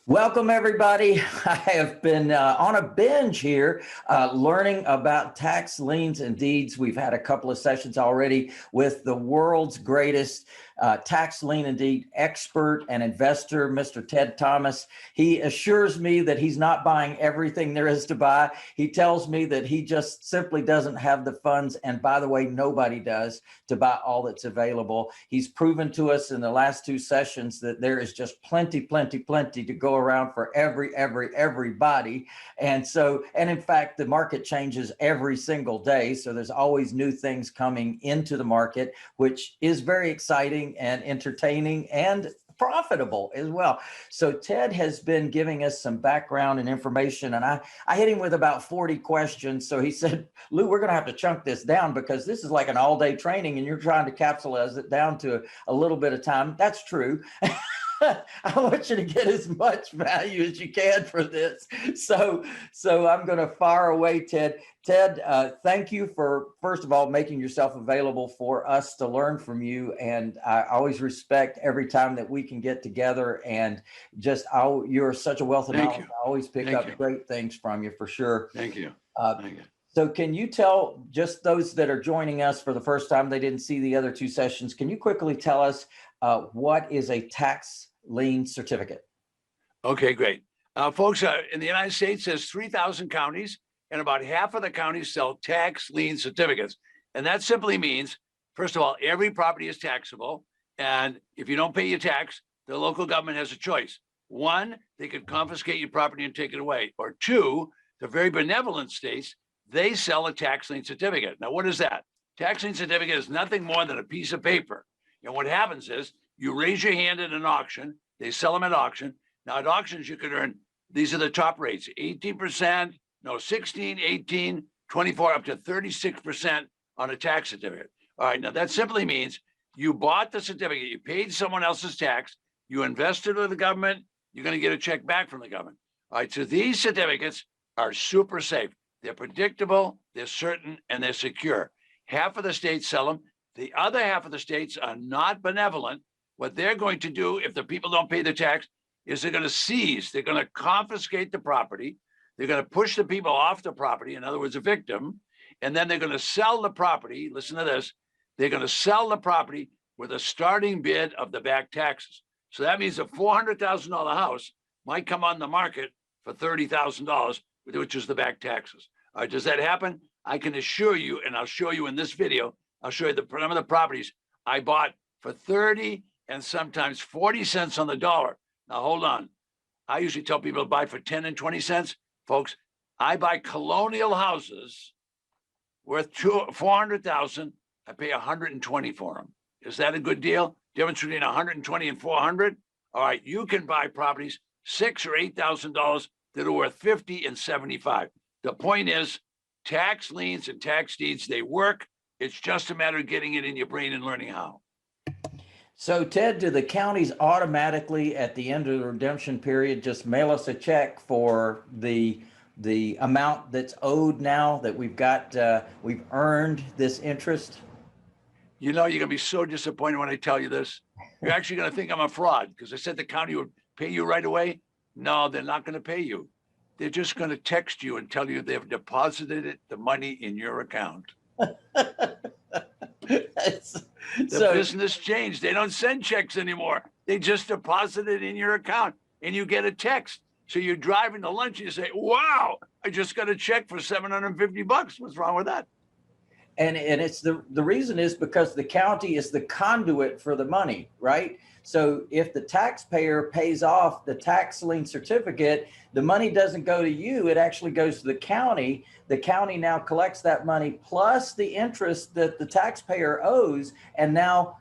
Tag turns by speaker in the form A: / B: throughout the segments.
A: Welcome, everybody. I have been on a binge here learning about tax liens and deeds. We've had a couple of sessions already with the world's greatest tax lien and deed expert and investor, Mr. Ted Thomas. He assures me that he's not buying everything there is to buy. He tells me that he just simply doesn't have the funds. And by the way, nobody does, to buy all that's available. He's proven to us in the last two sessions that there is just plenty to go around for everybody. And in fact, the market changes every single day. So there's always new things coming into the market, which is very exciting and entertaining and profitable as well. So Ted has been giving us some background and information, and I hit him with about 40 questions. So he said, Lou, we're going to have to chunk this down because this is like an all-day training and you're trying to capsulize it down to a little bit of time. That's true. I want you to get as much value as you can for this. So I'm going to fire away, Ted. Ted, thank you for, first of all, making yourself available for us to learn from you. And I always respect every time that we can get together, and you're such a wealth of knowledge. I always pick up great things from you, for sure.
B: Thank you.
A: Thank you. So can you tell just those that are joining us for the first time, they didn't see the other two sessions, can you quickly tell us what is a tax lien certificate?
B: Okay, great. Folks, in the United States, there's 3,000 counties, and about half of the counties sell tax lien certificates. And that simply means, first of all, every property is taxable. And if you don't pay your tax, the local government has a choice. One, they could confiscate your property and take it away. Or two, the very benevolent states, they sell a tax lien certificate. Now, what is that? Tax lien certificate is nothing more than a piece of paper. And what happens is you raise your hand at an auction. They sell them at auction. Now, at auctions, you could earn, these are the top rates, 18%, no, 16, 18, 24, up to 36% on a tax certificate. All right, now that simply means you bought the certificate, you paid someone else's tax, you invested with the government, you're going to get a check back from the government. All right, so these certificates are super safe. They're predictable, they're certain, and they're secure. Half of the states sell them. The other half of the states are not benevolent. What they're going to do if the people don't pay the tax is they're going to seize, they're going to confiscate the property. They're going to push the people off the property, in other words, a victim, and then they're going to sell the property. Listen to this. They're going to sell the property with a starting bid of the back taxes. So that means a $400,000 house might come on the market for $30,000, which is the back taxes. All right, does that happen? I can assure you, and I'll show you in this video, I'll show you some of the properties I bought for 30 and sometimes 40 cents on the dollar. Now, hold on. I usually tell people to buy for 10 and 20 cents. Folks, I buy colonial houses worth $400,000. I pay 120 for them. Is that a good deal? Difference between 120 and 400? All right, you can buy properties $6,000 or $8,000 that are worth 50 and 75. The point is, tax liens and tax deeds, they work. It's just a matter of getting it in your brain and learning how.
A: So, Ted, do the counties automatically at the end of the redemption period just mail us a check for the amount that's owed now that we've earned this interest?
B: You know, you're going to be so disappointed when I tell you this. You're actually going to think I'm a fraud because I said the county would pay you right away. No, they're not going to pay you. They're just going to text you and tell you they've deposited the money in your account. The business changed. They don't send checks anymore. They just deposit it in your account and you get a text. So you're driving to lunch and you say, wow, I just got a check for $750. What's wrong with that?
A: And it's the reason is because the county is the conduit for the money, right? So if the taxpayer pays off the tax lien certificate, the money doesn't go to you. It actually goes to the county. The county now collects that money plus the interest that the taxpayer owes, and now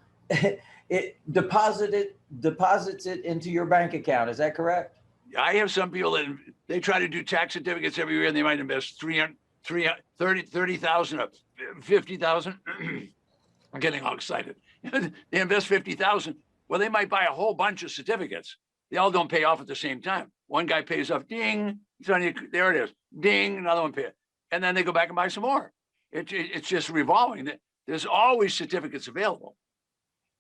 A: it deposits it into your bank account. Is that correct?
B: I have some people that they try to do tax certificates every year, and they might invest $30,000 or $50,000. I'm getting all excited. They invest $50,000. Well, they might buy a whole bunch of certificates. They all don't pay off at the same time. One guy pays off, ding, it's on your, there it is, ding, another one pays. And then they go back and buy some more. It's just revolving. There's always certificates available.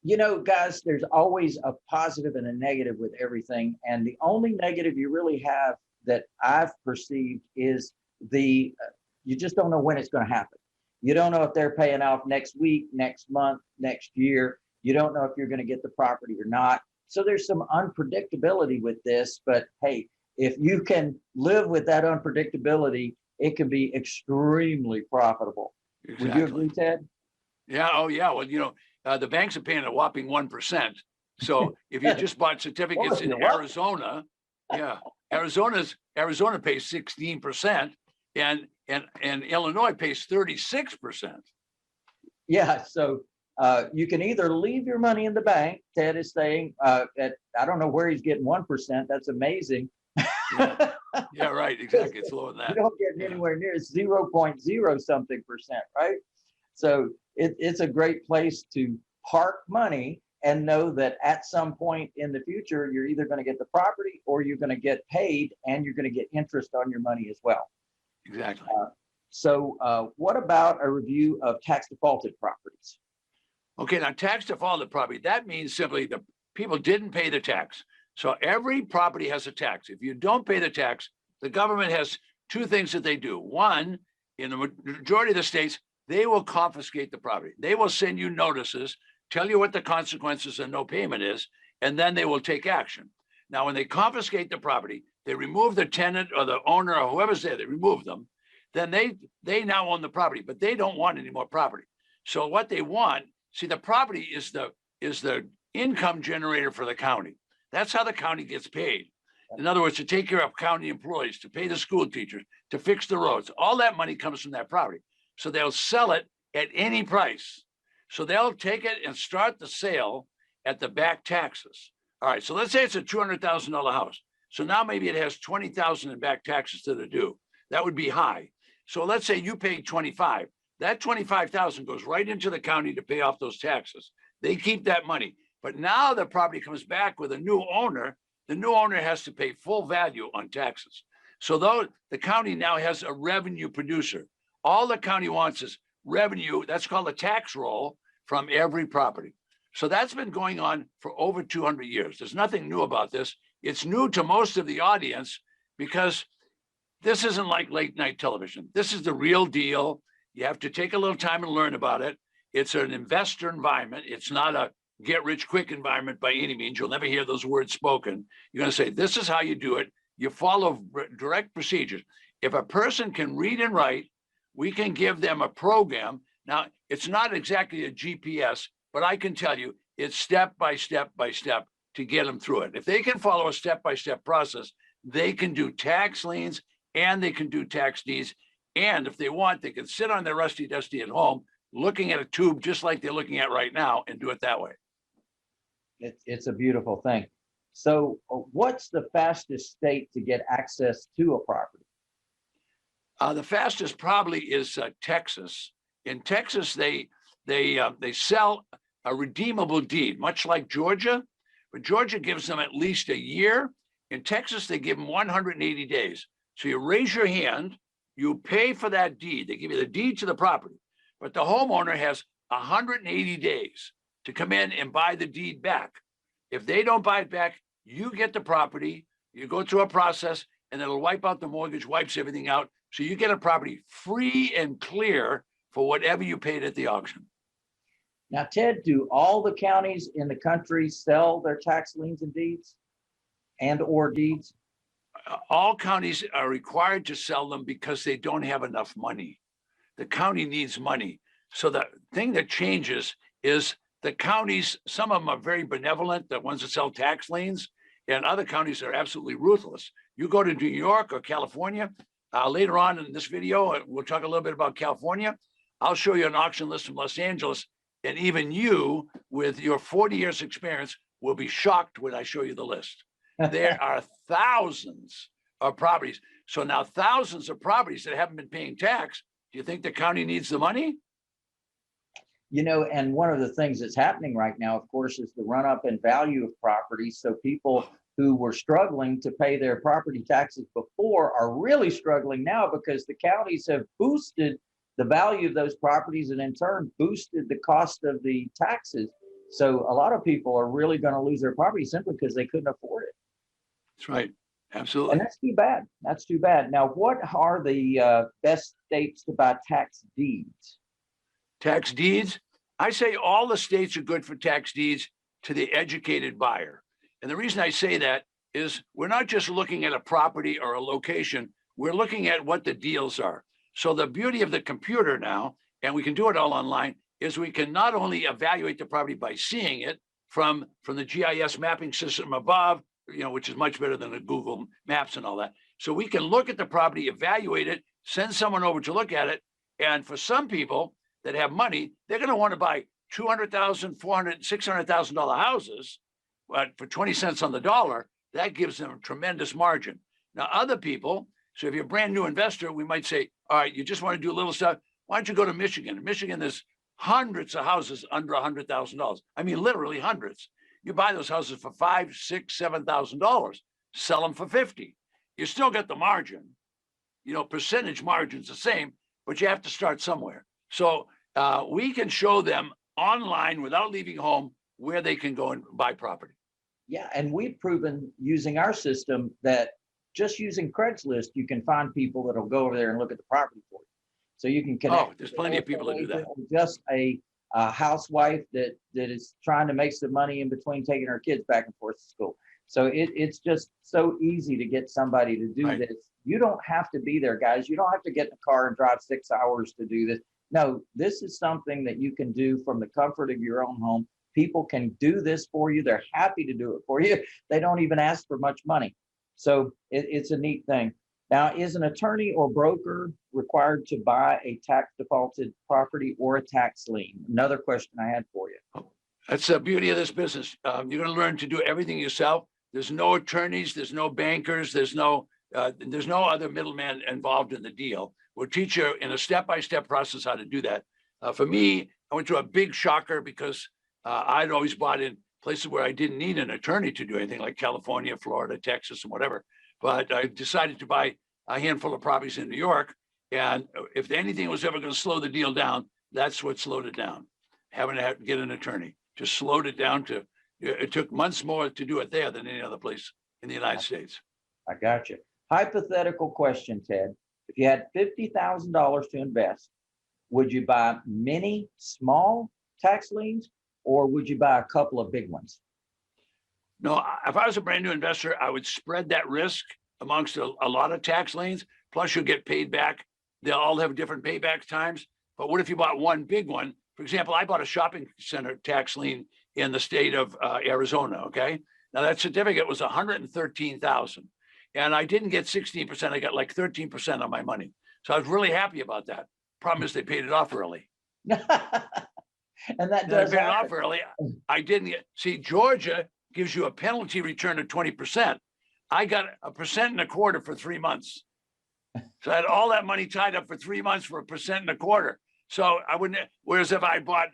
A: Guys, there's always a positive and a negative with everything. And the only negative you really have that I've perceived is you just don't know when it's going to happen. You don't know if they're paying off next week, next month, next year. You don't know if you're going to get the property or not. So there's some unpredictability with this. But hey, if you can live with that unpredictability, it can be extremely profitable.
B: Exactly.
A: Would you agree, Ted?
B: Yeah. Oh, yeah. Well, the banks are paying a whopping 1%. So if you just bought certificates in Arizona, yeah, Arizona pays 16%, and Illinois pays 36%.
A: Yeah. So you can either leave your money in the bank. Ted is saying, I don't know where he's getting 1%. That's amazing.
B: Yeah, right. Exactly. It's lower than that.
A: You don't get anywhere near 0.0 something percent, right? So it's a great place to park money and know that at some point in the future, you're either going to get the property or you're going to get paid, and you're going to get interest on your money as well.
B: Exactly.
A: So what about a review of tax defaulted properties?
B: Okay, now tax defaulted property, that means simply the people didn't pay the tax. So every property has a tax. If you don't pay the tax, the government has two things that they do. One, in the majority of the states, they will confiscate the property. They will send you notices, tell you what the consequences of no payment is, and then they will take action. Now, when they confiscate the property, they remove the tenant or the owner or whoever's there, they remove them. Then they now own the property, but they don't want any more property. So what they want, see, the property is the income generator for the county. That's how the county gets paid. In other words, to take care of county employees, to pay the school teachers, to fix the roads, all that money comes from that property. So they'll sell it at any price. So they'll take it and start the sale at the back taxes. All right, so let's say it's a $200,000 house. So now maybe it has $20,000 in back taxes that are due. That would be high. So let's say you paid 25. That 25,000 goes right into the county to pay off those taxes. They keep that money. But now the property comes back with a new owner. The new owner has to pay full value on taxes. So though the county now has a revenue producer, all the county wants is revenue. That's called a tax roll from every property. So that's been going on for over 200 years. There's nothing new about this. It's new to most of the audience because this isn't like late night television. This is the real deal. You have to take a little time and learn about it. It's an investor environment. It's not a get rich quick environment by any means. You'll never hear those words spoken. You're going to say, this is how you do it. You follow direct procedures. If a person can read and write, we can give them a program. Now, it's not exactly a GPS, but I can tell you it's step by step by step to get them through it. If they can follow a step-by-step process, they can do tax liens and they can do tax deeds. And if they want, they can sit on their rusty dusty at home, looking at a tube just like they're looking at right now, and do it that way.
A: It's a beautiful thing. So what's the fastest state to get access to a property?
B: The fastest probably is Texas. In Texas, they sell a redeemable deed, much like Georgia, but Georgia gives them at least a year. In Texas, they give them 180 days. So you raise your hand, you pay for that deed. They give you the deed to the property, but the homeowner has 180 days to come in and buy the deed back. If they don't buy it back, you get the property, you go through a process, and it'll wipe out the mortgage, wipes everything out. So you get a property free and clear for whatever you paid at the auction.
A: Now, Ted, do all the counties in the country sell their tax liens and deeds or deeds?
B: All counties are required to sell them because they don't have enough money. The county needs money. So the thing that changes is the counties, some of them are very benevolent, the ones that sell tax liens, and other counties are absolutely ruthless. You go to New York or California, later on in this video, we'll talk a little bit about California. I'll show you an auction list from Los Angeles, and even you, with your 40 years experience, will be shocked when I show you the list. There are thousands of properties. So now thousands of properties that haven't been paying tax. Do you think the county needs the money?
A: And one of the things that's happening right now, of course, is the run up in value of property. So people who were struggling to pay their property taxes before are really struggling now because the counties have boosted the value of those properties and in turn boosted the cost of the taxes. So a lot of people are really going to lose their property simply because they couldn't afford it.
B: That's right.
A: And
B: Absolutely.
A: that's too bad. That's too bad. Now, what are the best states to buy tax deeds?
B: Tax deeds. I say all the states are good for tax deeds to the educated buyer. And the reason I say that is we're not just looking at a property or a location, we're looking at what the deals are. So the beauty of the computer now, and we can do it all online, is we can not only evaluate the property by seeing it from the GIS mapping system above, which is much better than the Google Maps and all that. So we can look at the property, evaluate it, send someone over to look at it. And for some people that have money, they're going to want to buy $200,000, $400,000, $600,000 houses, but for 20 cents on the dollar, that gives them a tremendous margin. Now, other people, so if you're a brand new investor, we might say, all right, you just want to do a little stuff. Why don't you go to Michigan? In Michigan, there's hundreds of houses under $100,000. I mean, literally hundreds. You buy those houses for $5,000, $6,000, $7,000, sell them for 50. You still get the margin. Percentage margin's the same, but you have to start somewhere. So we can show them online without leaving home where they can go and buy property.
A: Yeah, and we've proven using our system that just using Craigslist, you can find people that'll go over there and look at the property for you. So you can connect.
B: Oh, there's plenty of people that do that.
A: Just a housewife that is trying to make some money in between taking her kids back and forth to school. So it's just so easy to get somebody to do
B: Right.
A: this. You don't have to be there, guys. You don't have to get in the car and drive 6 hours to do this. No, this is something that you can do from the comfort of your own home. People can do this for you. They're happy to do it for you. They don't even ask for much money. So it's a neat thing. Now, is an attorney or broker required to buy a tax defaulted property or a tax lien? Another question I had for you.
B: That's the beauty of this business. You're going to learn to do everything yourself. There's no attorneys, there's no bankers, there's no other middleman involved in the deal. We'll teach you in a step-by-step process how to do that. For me, I went to a big shocker because I'd always bought in places where I didn't need an attorney to do anything, like California, Florida, Texas, and whatever. But I decided to buy a handful of properties in New York. And if anything was ever going to slow the deal down, that's what slowed it down. Having to get an attorney just slowed it down it took months more to do it there than any other place in the United States.
A: I got you. Hypothetical question, Ted. If you had $50,000 to invest, would you buy many small tax liens or would you buy a couple of big ones?
B: No, if I was a brand new investor, I would spread that risk amongst a lot of tax liens. Plus, you'll get paid back. They'll all have different payback times. But what if you bought one big one? For example, I bought a shopping center tax lien in the state of Arizona. Okay, now that certificate was $113,000, and I didn't get 16%. I got like 13% on my money. So I was really happy about that. Problem is, they paid it off early.
A: And that
B: They
A: does
B: paid it off
A: happen.
B: early. I didn't get. See, Georgia gives you a penalty return of 20%. I got 1.25% for 3 months. So I had all that money tied up for 3 months for 1.25%. So I wouldn't. Whereas if I bought,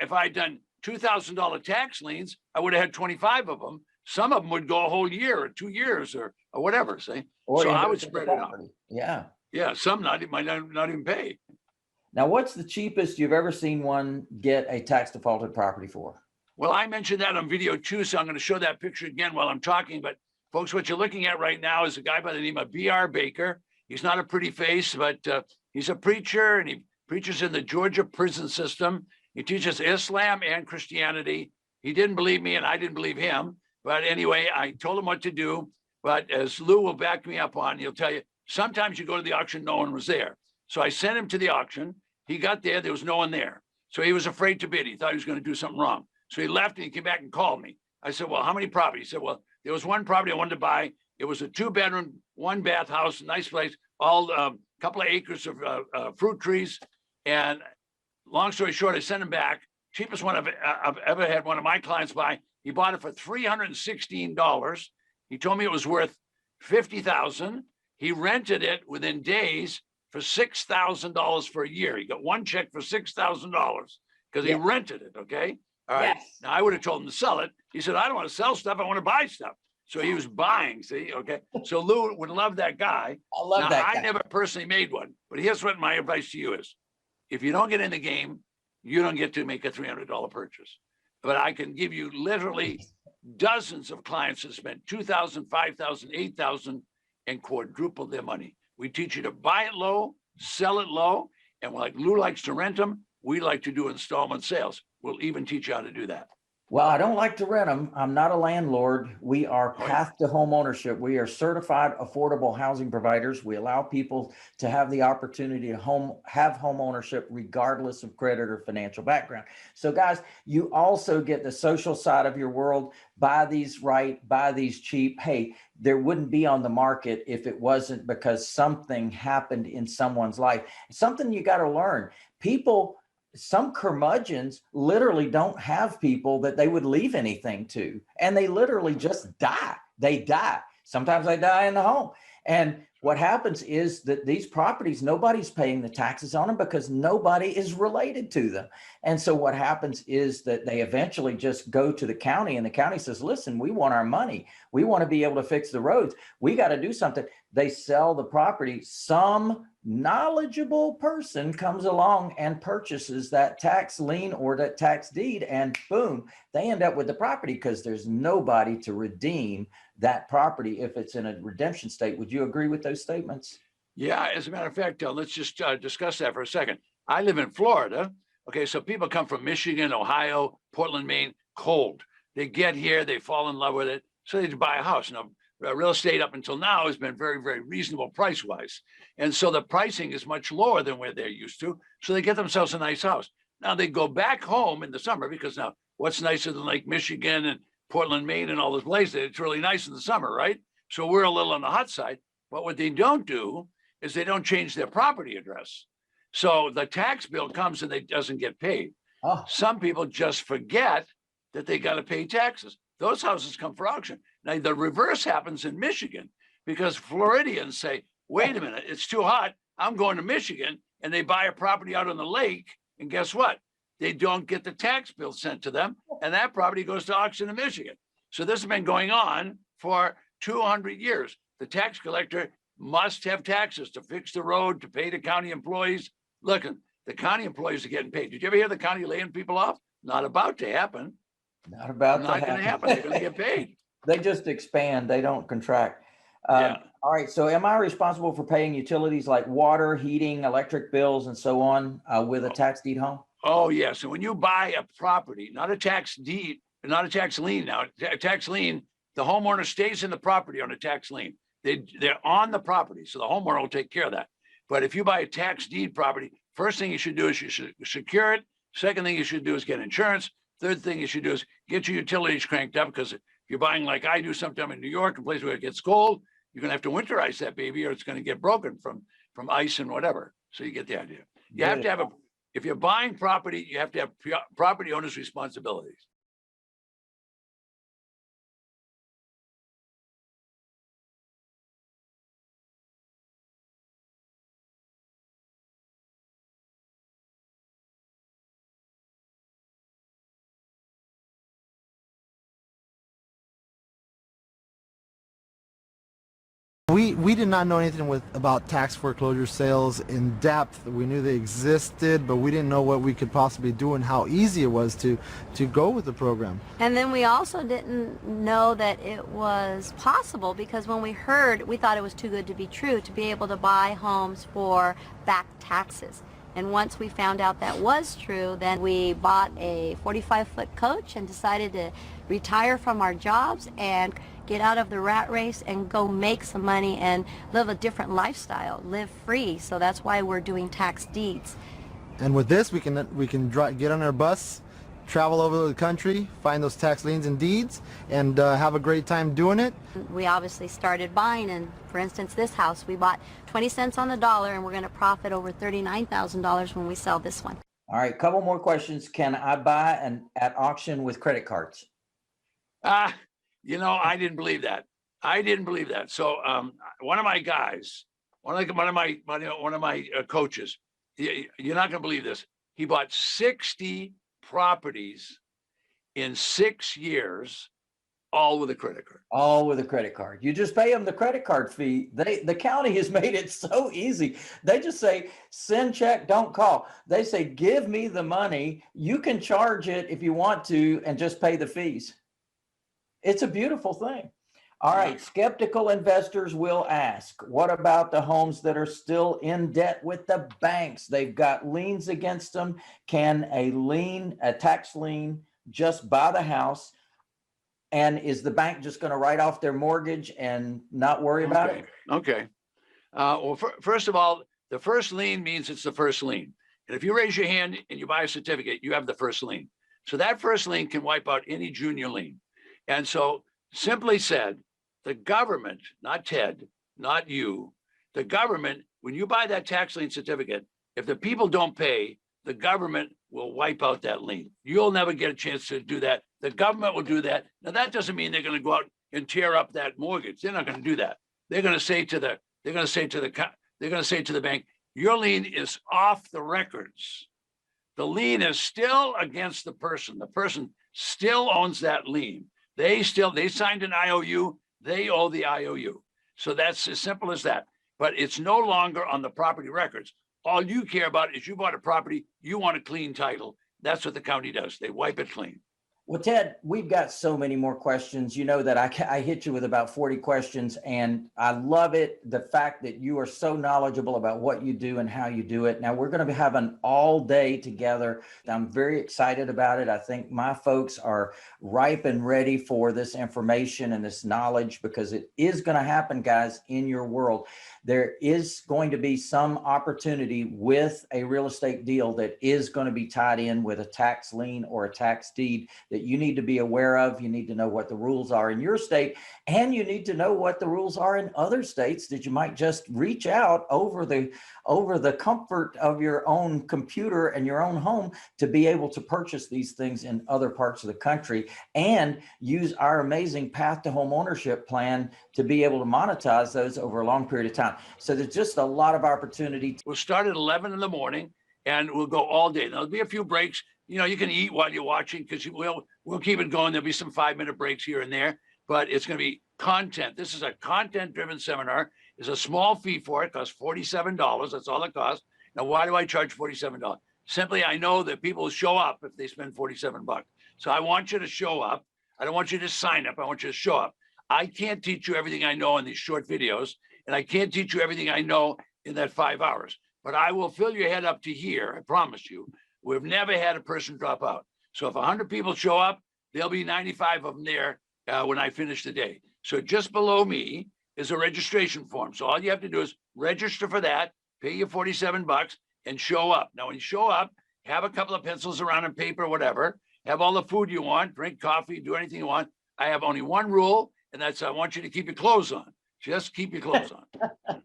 B: if I'd done $2,000 tax liens, I would have had 25 of them. Some of them would go a whole year or 2 years or whatever. See,
A: Or
B: so I would
A: invest in the
B: spread it out.
A: property. Yeah.
B: Yeah, some might not even pay.
A: Now, what's the cheapest you've ever seen one get a tax defaulted property for?
B: Well, I mentioned that on video too, so I'm going to show that picture again while I'm talking. But folks, what you're looking at right now is a guy by the name of B.R. Baker. He's not a pretty face, but he's a preacher, and he preaches in the Georgia prison system. He teaches Islam and Christianity. He didn't believe me, and I didn't believe him. But anyway, I told him what to do. But as Lou will back me up on, he'll tell you, sometimes you go to the auction, no one was there. So I sent him to the auction. He got there was no one there. So he was afraid to bid. He thought he was going to do something wrong. So he left and he came back and called me. I said, well, how many properties? He said, well, there was one property I wanted to buy. It was a 2-bedroom, 1-bath house, nice place, all couple of acres of fruit trees. And long story short, I sent him back. Cheapest one I've ever had one of my clients buy. He bought it for $316. He told me it was worth $50,000. He rented it within days for $6,000 for a year. He got one check for $6,000 because he rented it. Okay. All right.
A: Yes.
B: Now I would have told him to sell it. He said, I don't want to sell stuff. I want to buy stuff. So he was buying. See. Okay. So Lou would love that guy.
A: I love
B: Now,
A: that guy.
B: I never personally made one, but here's what my advice to you is. If you don't get in the game, you don't get to make a $300 purchase. but I can give you literally dozens of clients that spent 2,000, 5,000, 8,000 and quadrupled their money. We teach you to buy it low, sell it low. And like Lou likes to rent them, we like to do installment sales. We'll even teach you how to do that.
A: Well, I don't like to rent them. I'm not a landlord. We are
B: Oh, yeah.
A: path to home ownership. We are certified affordable housing providers. We allow people to have the opportunity to have home ownership regardless of credit or financial background. So guys, you also get the social side of your world. Buy these right, buy these cheap. Hey, there wouldn't be on the market if it wasn't because something happened in someone's life. Something you got to learn. Some curmudgeons literally don't have people that they would leave anything to, and they literally just die. They die. Sometimes they die in the home. And what happens is that these properties, nobody's paying the taxes on them because nobody is related to them. And so what happens is that they eventually just go to the county, and the county says, listen, we want our money. We want to be able to fix the roads. We got to do something. They sell the property. Some knowledgeable person comes along and purchases that tax lien or that tax deed, and boom, they end up with the property because there's nobody to redeem that property if it's in a redemption state. Would you agree with those statements?
B: Yeah, as a matter of fact, let's just discuss that for a second. I live in Florida. Okay, so people come from Michigan, Ohio, Portland, Maine, cold. They get here, they fall in love with it, so they buy a house. Now, real estate up until now has been very, very reasonable price-wise. And so the pricing is much lower than where they're used to. So they get themselves a nice house. Now they go back home in the summer because now what's nicer than Lake Michigan and Portland, Maine, and all those places? It's really nice in the summer, right? So we're a little on the hot side. But what they don't do is they don't change their property address. So the tax bill comes and it doesn't get paid.
A: Oh.
B: Some people just forget that they got to pay taxes. Those houses come for auction. Now, the reverse happens in Michigan because Floridians say, wait a minute, it's too hot. I'm going to Michigan. And they buy a property out on the lake. And guess what? They don't get the tax bill sent to them. And that property goes to auction in Michigan. So this has been going on for 200 years. The tax collector must have taxes to fix the road, to pay the county employees. Look, the county employees are getting paid. Did you ever hear the county laying people off? Not about to happen.
A: Not about
B: Not going to happen. They're going to get paid.
A: They just expand. They don't contract.
B: Yeah.
A: All right. So am I responsible for paying utilities like water, heating, electric bills, and so on with a tax deed home?
B: Oh, yeah. So when you buy a property, not a tax deed, not a tax lien now, a tax lien, the homeowner stays in the property on a tax lien. They're on the property. So the homeowner will take care of that. But if you buy a tax deed property, first thing you should do is you should secure it. Second thing you should do is get insurance. Third thing you should do is get your utilities cranked up, because if you're buying like I do sometime in New York, a place where it gets cold, you're going to have to winterize that baby or it's going to get broken from ice and whatever. So you get the idea. You have to have if you're buying property, you have to have property owners' responsibilities.
C: We did not know anything about tax foreclosure sales in depth. We knew they existed, but we didn't know what we could possibly do and how easy it was to go with the program.
D: And then we also didn't know that it was possible, because when we heard, we thought it was too good to be true to be able to buy homes for back taxes. And once we found out that was true, then we bought a 45-foot coach and decided to retire from our jobs and get out of the rat race and go make some money and live a different lifestyle, live free. So that's why we're doing tax deeds. And with this, we can get on our bus, travel over the country, find those tax liens and deeds, and have a great time doing it. We obviously started buying, and for instance, this house, we bought 20 cents on the dollar, and we're going to profit over $39,000 when we sell this one.
A: All right, couple more questions. Can I buy at auction with credit cards?
B: I didn't believe that. So one of my guys, one of my coaches, you're not going to believe this. He bought 60 properties in 6 years all with a credit card.
A: All with a credit card. You just pay them the credit card fee. The county has made it so easy. They just say, send check, don't call. They say, give me the money. You can charge it if you want to and just pay the fees. It's a beautiful thing. All right, skeptical investors will ask, what about the homes that are still in debt with the banks? They've got liens against them. Can a tax lien, just buy the house? And is the bank just going to write off their mortgage and not worry about it?
B: Okay. Well, first of all, the first lien means it's the first lien. And if you raise your hand and you buy a certificate, you have the first lien. So that first lien can wipe out any junior lien. And so simply said, the government, not Ted, not you, the government, when you buy that tax lien certificate, if the people don't pay, the government will wipe out that lien. You'll never get a chance to do that. The government will do that. Now, that doesn't mean they're going to go out and tear up that mortgage. They're not going to do that. They're going to say to the bank, your lien is off the records. The lien is still against the person. The person still owns that lien. They signed an IOU. They owe the IOU. So that's as simple as that. But it's no longer on the property records. All you care about is you bought a property, you want a clean title. That's what the county does. They wipe it clean.
A: Well, Ted, we've got so many more questions. You know that I hit you with about 40 questions, and I love it, the fact that you are so knowledgeable about what you do and how you do it. Now, we're going to be having all day together. I'm very excited about it. I think my folks are ripe and ready for this information and this knowledge, because it is going to happen, guys, in your world. There is going to be some opportunity with a real estate deal that is going to be tied in with a tax lien or a tax deed that you need to be aware of. You need to know what the rules are in your state, and you need to know what the rules are in other states that you might just reach out over the comfort of your own computer and your own home to be able to purchase these things in other parts of the country, and use our amazing path to home ownership plan to be able to monetize those over a long period of time. So there's just a lot of opportunity.
B: We'll start at 11 in the morning and we'll go all day. There'll be a few breaks. You know, you can eat while you're watching, because we'll keep it going. There'll be some 5-minute breaks here and there, but it's going to be content. This is a content-driven seminar. There's a small fee for it. It costs $47. That's all it costs. Now, why do I charge $47? Simply, I know that people will show up if they spend $47. So I want you to show up. I don't want you to sign up. I want you to show up. I can't teach you everything I know in these short videos, and I can't teach you everything I know in that 5 hours, but I will fill your head up to here. I promise you. We've never had a person drop out. So if 100 people show up, there'll be 95 of them there when I finish the day. So just below me is a registration form. So all you have to do is register for that, pay your $47 and show up. Now, when you show up, have a couple of pencils around and paper, whatever, have all the food you want, drink coffee, do anything you want. I have only one rule, and that's I want you to keep your clothes on. Just keep your clothes on.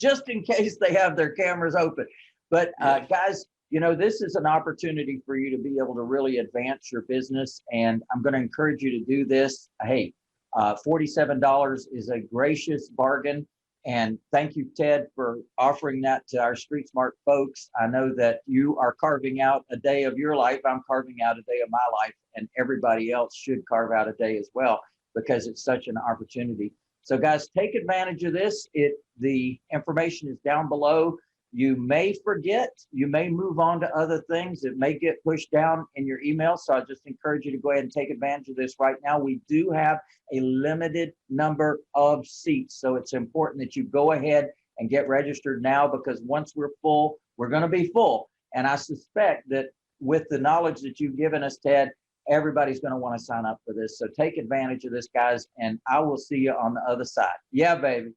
A: Just in case they have their cameras open. But guys, you know, this is an opportunity for you to be able to really advance your business. And I'm going to encourage you to do this. Hey, $47 is a gracious bargain. And thank you, Ted, for offering that to our Street Smart folks. I know that you are carving out a day of your life. I'm carving out a day of my life, and everybody else should carve out a day as well, because it's such an opportunity. So guys, take advantage of this. The information is down below. You may forget, you may move on to other things. It may get pushed down in your email. So I just encourage you to go ahead and take advantage of this right now. We do have a limited number of seats. So it's important that you go ahead and get registered now, because once we're full, we're going to be full. And I suspect that with the knowledge that you've given us, Ted, everybody's going to want to sign up for this. So take advantage of this, guys, and I will see you on the other side. Yeah, baby.